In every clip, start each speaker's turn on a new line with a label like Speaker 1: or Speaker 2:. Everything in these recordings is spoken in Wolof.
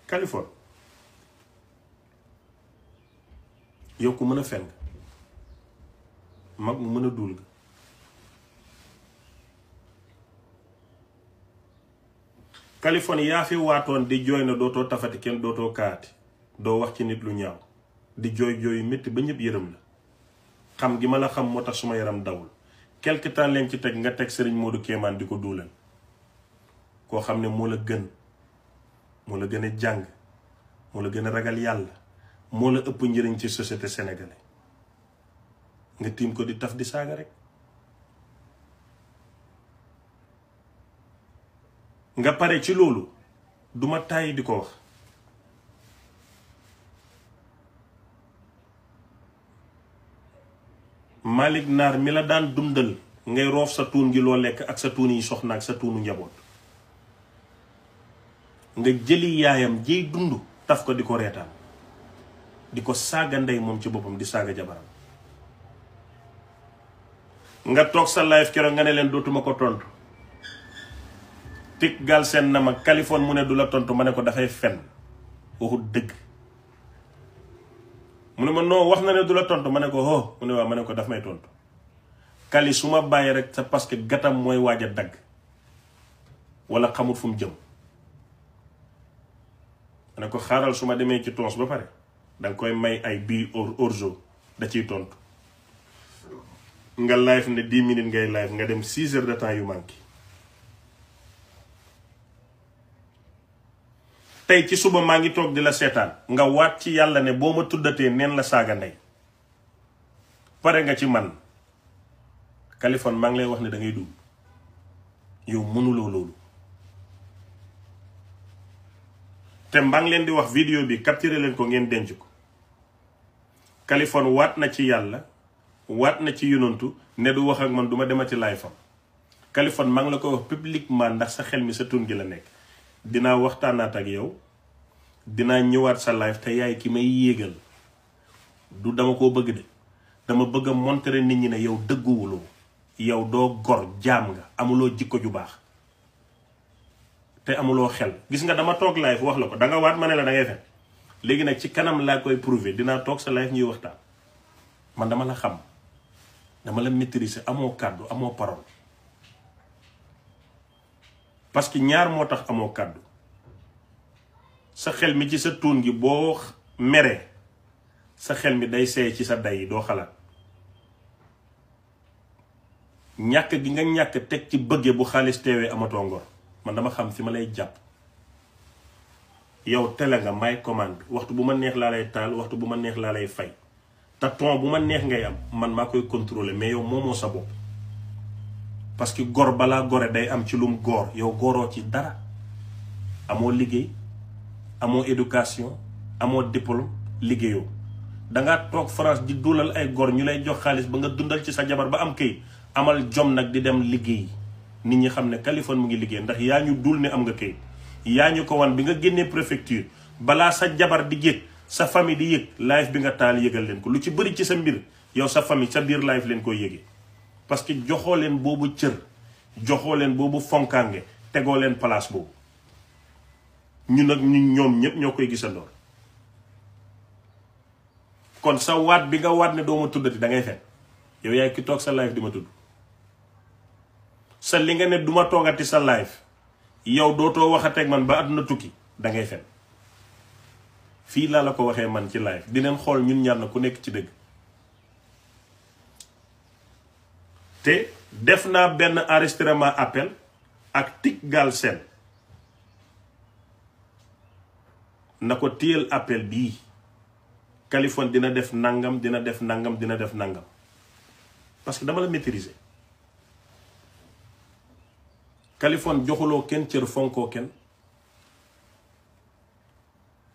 Speaker 1: Californie yow ku mën a fen nga mag mu mën a duul nga Californie yaa fi waatoon di jooy na dootoo tafati kenn dootoo kaati doo wax ci nit lu ñaaw di jooy jooy métti ba ñëpp yërëm la xam gi ma la xam moo tax suma yaram dawul quelque temps leen ci teg nga teg Serigne Modou Kéemaan di ko duulal koo xam ne moo la gën moo la gën a jàng moo la gën a ragal yàlla moo la ëpp njëriñ ci société sénégalaise nga tiim ko di taf di saaga rek nga pare ci loolu duma tàyyi di ko wax Malick Naar mi la daan dundal ngay roof sa tuun gi loo lekk ak sa tuun yi soxna ak sa tuunu njaboot nga jëli yaayam jiy dund taf ko di ko reetaan di ko saaga ndey moom ci boppam di saaga jabaram nga toog sa live keroog nga ne leen dootuma ko tontu tik gal seen na ma Californie mu ne du la tontu ma ne ko dafay fen waxu dëgg mu ne ma non wax na ne du la tontu ma ne ko oh mu ne waaw ma ne ko daf may tontu Kali su ma bàyyi rek c'est parce que gatam mooy waaj a dagg wala xamut fu mu jëm ma ne ko xaaral su ma demee ci tons ba pare danga koy may ay bii orzo da ciy tontu nga live ne 10 minutes ngay live nga dem 6 heures de temps yu manqué tey ci suba maa ngi toog di la seetaan nga waat ci yàlla ne boo ma tuddatee neen la saaga ndey pare nga ci man Californie maa ngi lay wax ne da ngay dugg yow mënuloo loolu te maa ngi leen di wax vidéo bi capturé leen ko ngeen denc ko Californie waat na ci yàlla waat na ci yonantu ne du wax ak man duma demati live fam Californie maa ngi la ko wax publiquement ndax sa xel mi sa tun gi la nekk dinaa waxtaanaat ak yow dinaa ñëwaat sa live te yaay ki may yéegal du dama koo bëgg de dama bëgg a montrer nit ñi ne yow dëgguwuloo yow doo gor jaam nga amuloo jikko ju baax te amuloo xel gis nga dama toog live wax la ko danga waat ma ne la da ngay fen léegi nag ci kanam laa koy prouver dinaa toog sa live ñuy waxtaan man dama la xam dama la maîtriser amoo kàddu amoo parole parce que ñaar moo tax amoo kàddu sa xel mi ci sa tuun gi boo meree sa xel mi day seey ci sa day yi doo xalaat ñàkk gi nga ñàkk teg ci bëgge bu xaalis teewee amatoo ngor man dama xam fi ma lay jàpp yow tele nga may commande waxtu bu ma neex laa lay taal waxtu bu ma neex laa lay fay te ton bu ma neex ngay am man maa koy contrôler mais yow moomoo sa bopp parce que gor balaa gore day am ci lum góor yow góoroo ci dara amoo liggéey amoo éducation amoo diplôme liggéeyoo dangaa toog France di duulal ay gor ñu lay jox xaalis ba nga dundal ci sa jabar ba am këy amal jom nag di dem liggéey nit ñi xam ne Californie mu ngi liggéey ndax yaa ñu dul ne am nga këy yaa ñu ko wan bi nga génnee préfecture balaa sa jabar di yëg sa famille di yëg live bi nga taal yëgal leen ko lu ci bëri ci sa mbir yow sa famille sa biir live leen koy yëgee parce que joxoo leen boobu cër joxoo leen boobu fonkaange tegoo leen place boobu ñun nag ñu ñoom ñépp ñoo koy gisandoor kon sa waat bi nga waat ne doo ma tuddati da ngay fen yow yaay ki toog sa live di ma tudd sa li nga ne du ma toogati sa live yow dootoo waxateeg man ba àdduna tukki da ngay fen fii laa la ko waxee man ci live dineen xool ñun ñaar na ku nekk ci dëgg te def naa benn enregistrement appel ak Tic Galsen na ko téyel appel bii Californie dina def nangam dina def nangam dina def nangam parce que dama la maîtriser Californie joxuloo kenn cër fonkoo kenn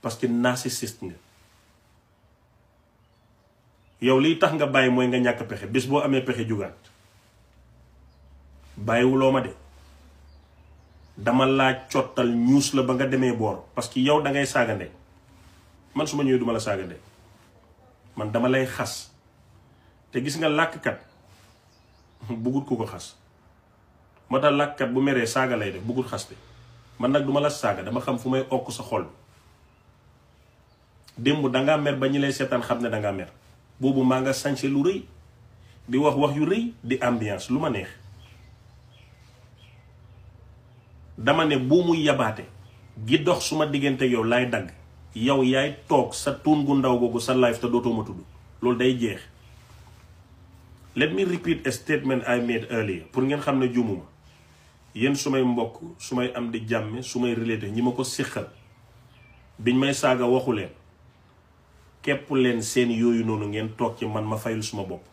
Speaker 1: parce que narcissiste nga yow liy tax nga bàyyi mooy nga ñàkk pexe bés boo amee pexe jugaat bàyyiwuloo ma de dama laa cottal ñuus la ba nga demee boor parce que yow da ngay saaga ndey man su ma ñëwee duma la saaga ndey man dama lay xas te gis nga làkkat buggut ku ko xas moo tax làkkat bu meree saaga lay def buggut xas de man nag duma la saaga dama xam fu may okk sa xol bi démb dangaa mer ba ñi lay seetaan xam ne dangaa mer boobu maa nga sañse lu rëy di wax yu rëy di ambiance lu ma neex. dama ne bu muy yabaate gi dox suma diggante yow laay dagg yow yaay toog sa tuun gu ndaw googu sa life te dootoo ma tudd loolu day jeex. Let me repeat a statement I made earlier pour ngeen xam ne juumuma yéen su may mbokk su may am di jàmme su may relaté ñi ma ko séqal biñ may saaga waxu leen képp leen seen yooyu noonu ngeen toog ci man ma fayul suma bopp.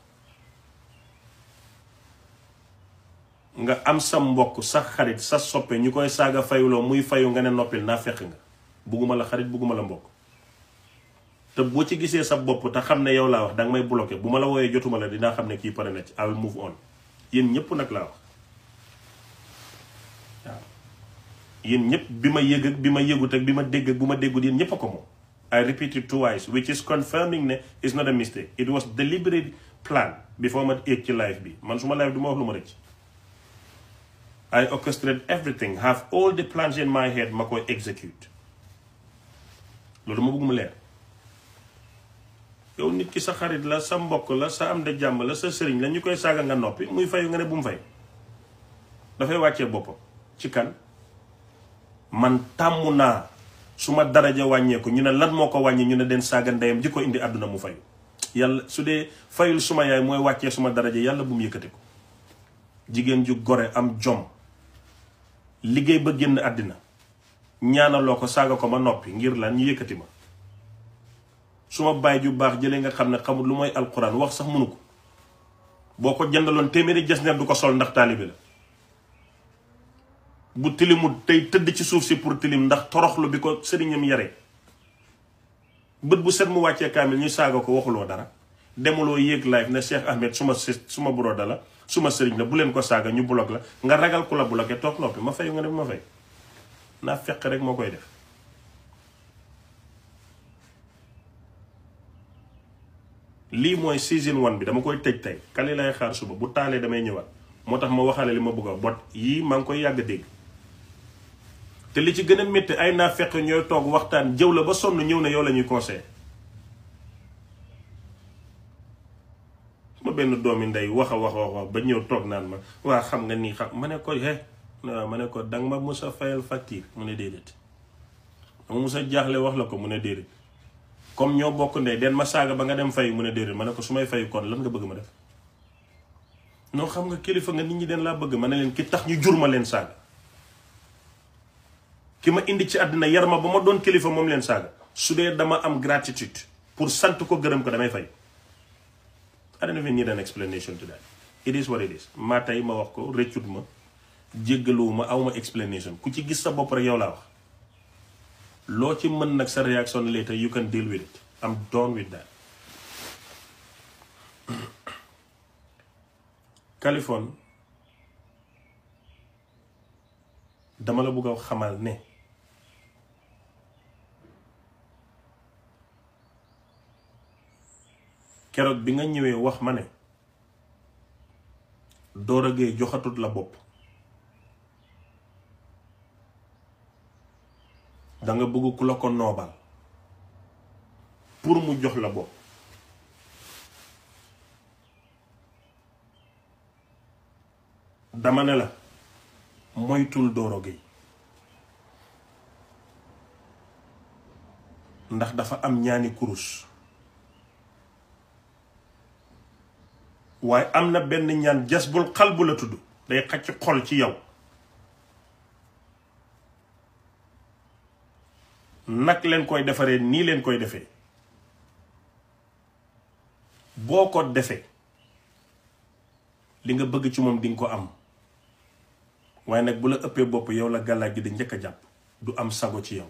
Speaker 1: nga am sa mbokk sa xarit sa soppe ñu koy saaga fayuloo muy fayu nga ne noppil naa fekk nga bugguma la xarit bugguma la mbokk te boo ci gisee sa bopp te xam ne yow laa wax danga may bloqué bu ma la wooyee jotuma la dinaa xam ne kii pare na ci I will move on. yéen ñëpp nag laa wax waaw yéen ñëpp bi ma yëg ak bi ma yëgut ak bi ma dégg ak bu ma déggut yéen ñëpp a ko moom. I repeat it twice which is confirming ne it's not a mistake. It was deliberate plan before ma egg ci live bi man su ma live du ma wax lu ma rëcc. I orchestrate everything have all the plans in my head ma koy execute loolu ma bëgg mu leer. yow nit ki sa xarit la sa mbokk la sa am de jàmm la sa sëriñ la ñu koy saaga nga noppi muy fayu nga ne bu mu fay dafay wàccee boppam ci kan. man tàmm naa su ma daraja wàññeeku ñu ne lan moo ko wàññi ñu ne den saaga ndeyam ji ko indi àdduna mu fayu yàlla su dee fayul suma yaay mooy wàccee suma daraja yàlla bu mu yëkkati ko. jigéen ju gore am jom liggéey ba génn àddina ñaanaloo ko saaga ko ma noppi ngir lan ñu yëkkati ma. suma baay ju baax jëlee nga xam ne xamul lu mooy alquran wax sax mënu ko boo ko jëndaloon téeméeri jasneer du ko sol ndax taalibe la. bu tilimu tey tëdd ci suuf si pour tilim ndax toroxlu bi ko sëriñam yare bët bu set mu wàccee kaamil ñu saaga ko waxuloo dara demuloo yéeg live ne Cheikh Ahmed suma broda la suma sëriñ la bu leen ko saaga ñu bloqué la nga ragal ku la bloqué toog noppi ma fay nga ne ma fay naa fekk rek moo koy def. lii mooy season 1 bi dama koy tëj tey kali lay xaar suba bu taalee damay ñëwaat moo tax ma waxaale li ma bëgg a bot yii maa ngi koy yàgg dégg. te li ci gën a métti ay naa fekk ñooy toog waxtaan jëw la ba sonn ñëw na yow la ñuy conseillé. ma benn doomi ndey wax ba ñëw toog naan ma waa xam nga nii xam ma ne ko ma ne ko danga ma mus a fayal facture mu ne déedéet dama mus a jaaxle wax la ko mu ne déedéet comme ñoo bokk ndey den ma saaga ba nga dem fay mu ne déedéet ma ne ko su may fay kon lan nga bëgg ma def. noo xam nga kilifa nga nit ñi den laa bëgg ma ne leen ki tax ñu jur ma leen saaga ki ma indi ci àddina yar ma ba ma doon kilifa moom leen saaga su dee dama am gratitude pour sant ko gërëm ko damay fay. I don't even need an explanation to that. It is what it is. maa tey ma wax ko rëccut ma jéggaluwu ma aw ma explanation ku ci gis sa bopp rek yow laa wax loo ci mën nag sa réaction later you can deal with it. I'm done with that. Californie dama la bëgg a xamal ne keroog bi nga ñëwee wax ma ne Doro Gueye joxatut la bopp danga bëgg ku la ko noobal pour mu jox la bopp dama ne la moytul Doro Gueye ndax dafa am ñaani kurus waaye am na benn ñaan jasbul xalbu la tudd day xacc xol ci yow nag leen koy defaree nii leen koy defee boo ko defee li nga bëgg ci moom di nga ko am waaye nag bu la ëppee bopp yow la gàllaaj gi di njëkk a jàpp du am sago ci yow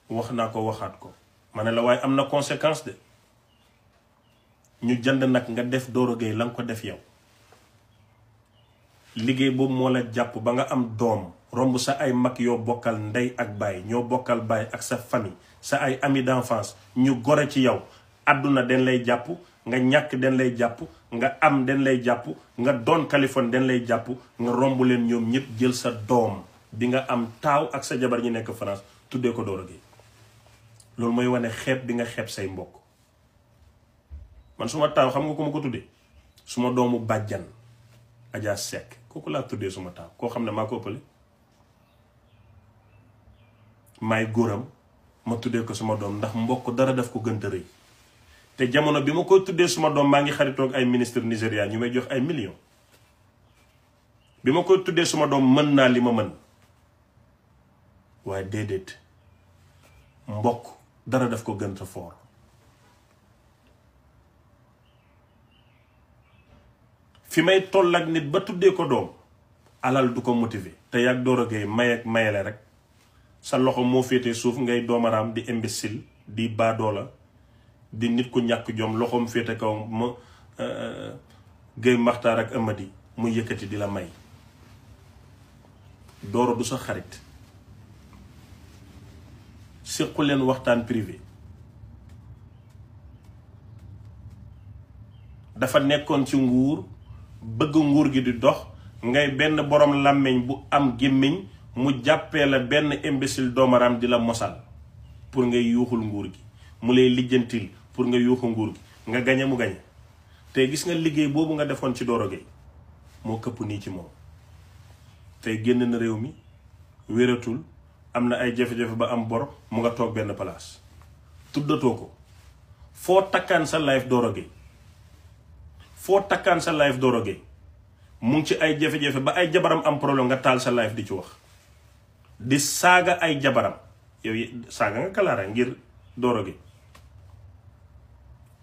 Speaker 1: wax naa ko waxaat ko ma ne la waaye am na conséquence de ñu jënd nag nga def Doro Gueye la nga ko def yow liggéey boobu moo la jàpp ba nga am doom romb sa ay mag yoo bokkal ndey ak baay ñoo bokkal baay ak sa famille sa ay amis d'enfance ñu gore ci yow àdduna den lay jàpp nga ñàkk den lay jàpp nga am den lay jàpp nga doon Californie den lay jàpp nga romb leen ñoom ñëpp jël sa doom di nga am taaw ak sa jabar ñi nekk France tuddee ko Doro Gueye. loolu mooy wane xeeb bi nga xeeb say mbokk. man suma taaw xam nga ko ma ko tuddee suma doomu bàjjan Adja Seck kooku laa tuddee suma taaw koo xam ne maa ko ëppale. maay góoram ma tuddee ko suma doom ndax mbokk dara daf ko gënta rëy. te jamono bi ma koy tuddee suma doom maa ngi xaritoog ay ministre Nigéria ñu may jox ay millions. bi ma koy tuddee suma doom mën naa li ma mën waaye déedéet mbokk dara daf ko gënta foor. fi may toll ak nit ba tuddee ko doom alal du ko motiver te yàgg Doro Gueye mayele rek sa loxo moo féetee suuf ngay doomaraam di imbécile di baadoola di nit ku ñàkk jom loxoom féete kaw ma Gueye Maxtaar ak Amady mu yëkkati di la may. Doro du sa xarit séqu leen waxtaan privé dafa nekkoon ci nguur bëgg nguur gi di dox ngay benn borom làmmiñ bu am gémmiñ mu jàppee la benn imbécile doomaraam di la mosal pour ngay yuuxul nguur gi mu lay lijjantil pour nga yuuxu nguur gi nga gañe mu gañe. tey gis nga liggéey boobu nga defoon ci Doro Gueye moo këpp nii ci moom. tey génn na réew mi wératul am na ay jafe-jafe ba am bor mu nga toog benn place tuddatoo ko foo takkaan sa life Doro Gueye foo takkaan sa life Doro Gueye mu ngi ci ay jafe-jafe ba ay jabaram am problème nga taal sa life di ci wax di saaga ay jabaram yow saaga nga kalaara ngir Doro Gueye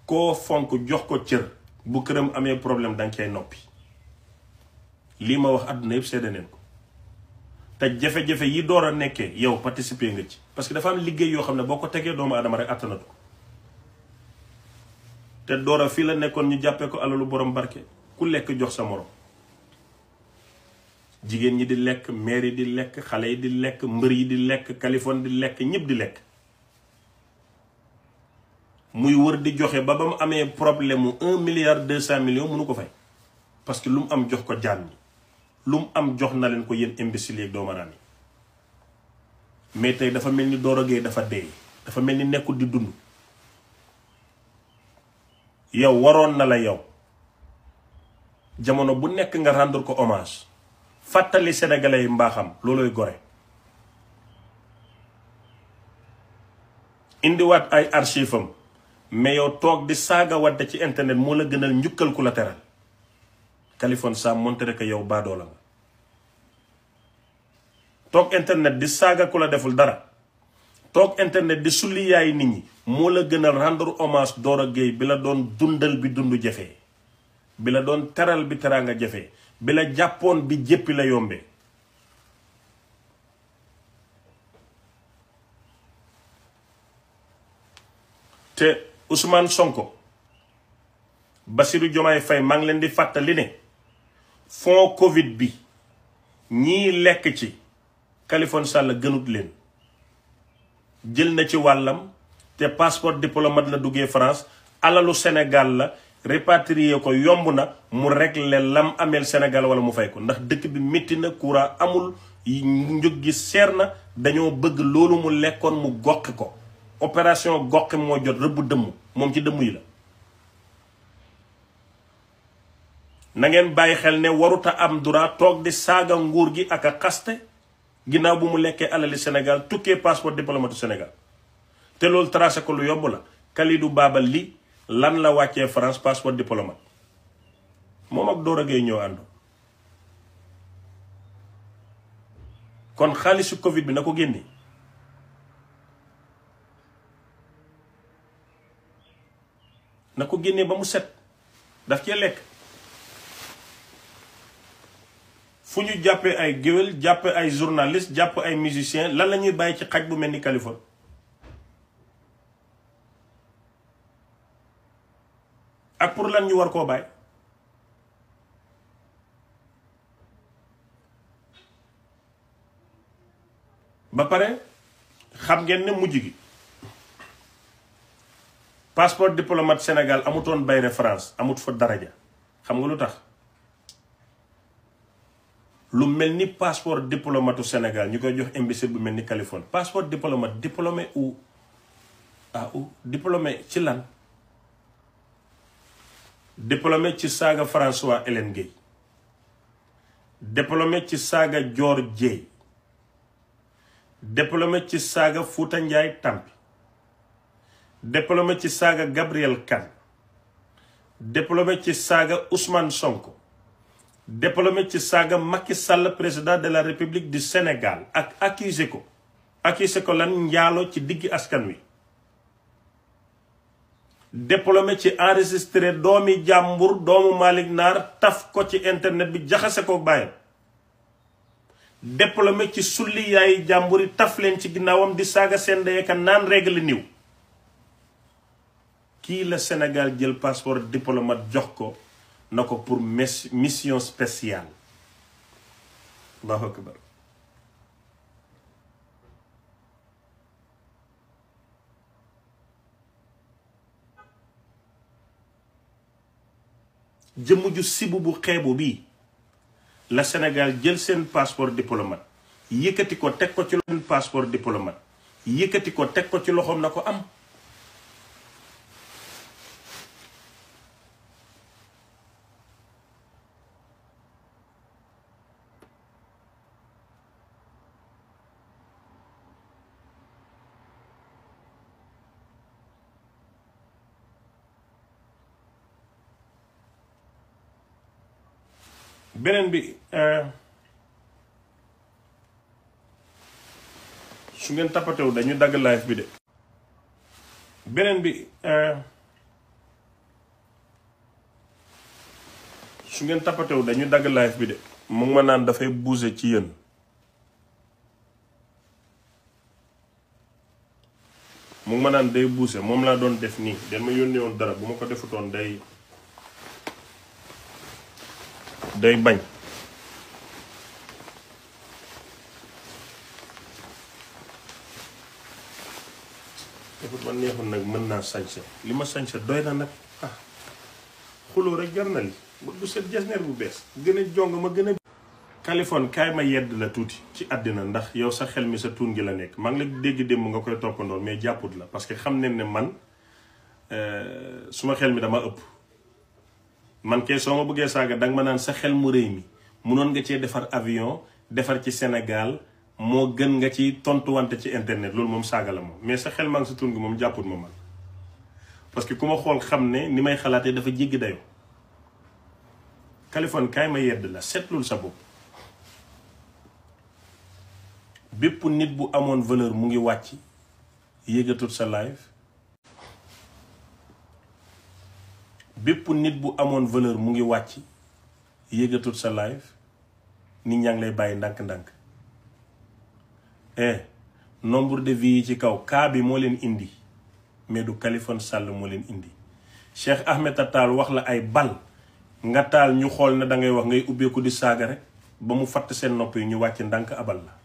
Speaker 1: koo fonk jox ko cër bu këram amee problème danga koy noppi. lii ma wax àdduna yëpp seede neen ko te jafe-jafe yi Doro nekkee yow participer nga ci parce que dafa am liggéey yoo xam ne boo ko tegee doomu adama rek attanatu ko te Doro fii la nekkoon ñu jàppee ko alalu borom barke ku lekk jox sa morom. jigéen ñi di lekk maire yi di lekk xale yi di lekk mbër yi di lekk Californie di lekk ñëpp di lekk muy wër di joxe ba mu amee problème mu 1,2 milliard mënu ko fay parce que lu mu am jox ko jaam ñi lu mu am jox na leen ko yéen imbéciles yeeg doomaraam yi mais tey dafa mel ni Doro Gueye dafa dee dafa mel ni nekkul di dund. yow waroon na la yow jamono bu nekk nga rendre ko hommage fàttali sénégalais yi mbaaxam looloy gore. indiwaat ay archive am mais yow toog di saaga wadde ci internet moo la gënal njukkal ku la teral. Kaliphone Sam montré que yow baadoola nga toog internet di saaga ku la deful dara toog internet di sulli yaay nit ñi moo la gën a rendre hommage Doro Gueye bi la doon dundal bi dund jafee bi la doon teral bi teraanga jafee bi la jàppoon bi jéppi la yombee. te Ousmane Sonko Bassirou Diomaye Faye maa ngi leen di fàttali ne fond Covid bi ñii lekk ci Kaliphone Sall gënut leen jël na ci wàllam te passeport diplomate la duggee France alalu Sénégal la répatrier ko yomb na mu régler lam ameel Sénégal wala mu fay ko ndax dëkk bi métti na courant amul njëg gi seer na dañoo bëgg loolu mu lekkoon mu goqi ko opération goqi moo jot rëbb dëmm moom ci dëmm yi la. na ngeen bàyyi xel ne waruta am droit toog di saaga nguur gi ak a xaste ginnaaw bu mu lekkee alali Sénégal tukkee passeport diplomate Sénégal te loolu tracé ko lu yomb la. Kalidou Baba li lan la wàccee France passeport diplomate moom ak Doro Gueye ñoo àndu kon xaalisu Covid bi na ko génne na ko génnee ba mu set daf cee lekk. fu ñu jàppee ay géwél jàppee ay journaliste jàpp ay musicien lan la ñuy bàyyi ci xaj bu mel ni Kaliphone ak pour lan ñu war koo bàyyi. ba pare xam ngeen ne mujj gi passeport diplomate Sénégal amutoon bayre France amut fa daraja xam nga lu tax lu mel ni passeport diplomate Sénégal ñu koy jox imbécile bu mel ni Californie passeport diplomate diplômé ou diplômé ci lan diplômé ci saaga François Hélène Guèye diplômé ci saaga Dior Dieye diplômé ci saaga Fouta Ndiaye Tampi diplômé ci saaga Gabriel Kane diplômé ci saaga Ousmane Sonko diplômé ci saaga Macky Sall président de la République du Sénégal ak accusé ko lan njaaloo ci diggi askan wi diplômé ci enregistré doomi jàmbur doomu Malick Naar taf ko ci internet bi jaxase ko bàyyam diplômé ci sulli yaayi jàmbur yi taf leen ci ginnaawam di saaga seen ndey ak naan règle niw kii la Sénégal jël passeport diplomate jox ko na ko pour mission spéciale Allahu akbar jëmm ju sibu bu xeebu bii la Sénégal jël seen passeport diplomate yëkkati ko teg ko ci loxoom passeport diplomate yëkkati ko teg ko ci loxoom na ko am beneen bi su ngeen tappatewu dañu dagg live bi de beneen bi su ngeen tappatewu dañu dagg live bi de mu ngi ma naan dafay bouger ci yéen mu ngi ma naan day bouger moom laa doon def nii den ma yónnee woon dara bu ma ko defutoon day bañ defut ma neexul nag mën naa sañse li ma sañse doy na nag xuloo rek jar na li bu set jasneer bu bees gën a jong ma gën a Californie kaay ma yedd la tuuti ci àddina ndax yow sa xel mi sa tuun gi la nekk maa ngi la dégg démb nga koy toppandoor mais jàpput la parce que xam ne man suma xel mi dama ëpp man kay soo ma bëggee saaga danga ma naan sa xel mu rëy mi munoon nga cee defar avion defar ci Sénégal moo gën nga ci tontuwante ci internet loolu moom saaga la moom mais sa xel maa ngi sa tur gi moom jàpput ma man parce que ku ma xool xam ne ni may xalaatee dafa jéggi dayoo Californie kaay ma yedd la seetlul sa bopp bépp nit bu amoon valeur mu ngi wàcc yéegatut sa live bépp nit bu amoon valeur mu ngi wàcc yéegatut sa live nit ñaa ngi lay bàyyi ndànk-ndànk nombre de vies yi ci kaw cas bi moo leen indi mais du Khaliphone Sall moo leen indi Cheikh Ahmed Taal wax la ay bal nga taal ñu xool ne dangay wax ngay ubbeeku di saaga rek ba mu fatt seen nopp yi ñu wàcc ndànk abal la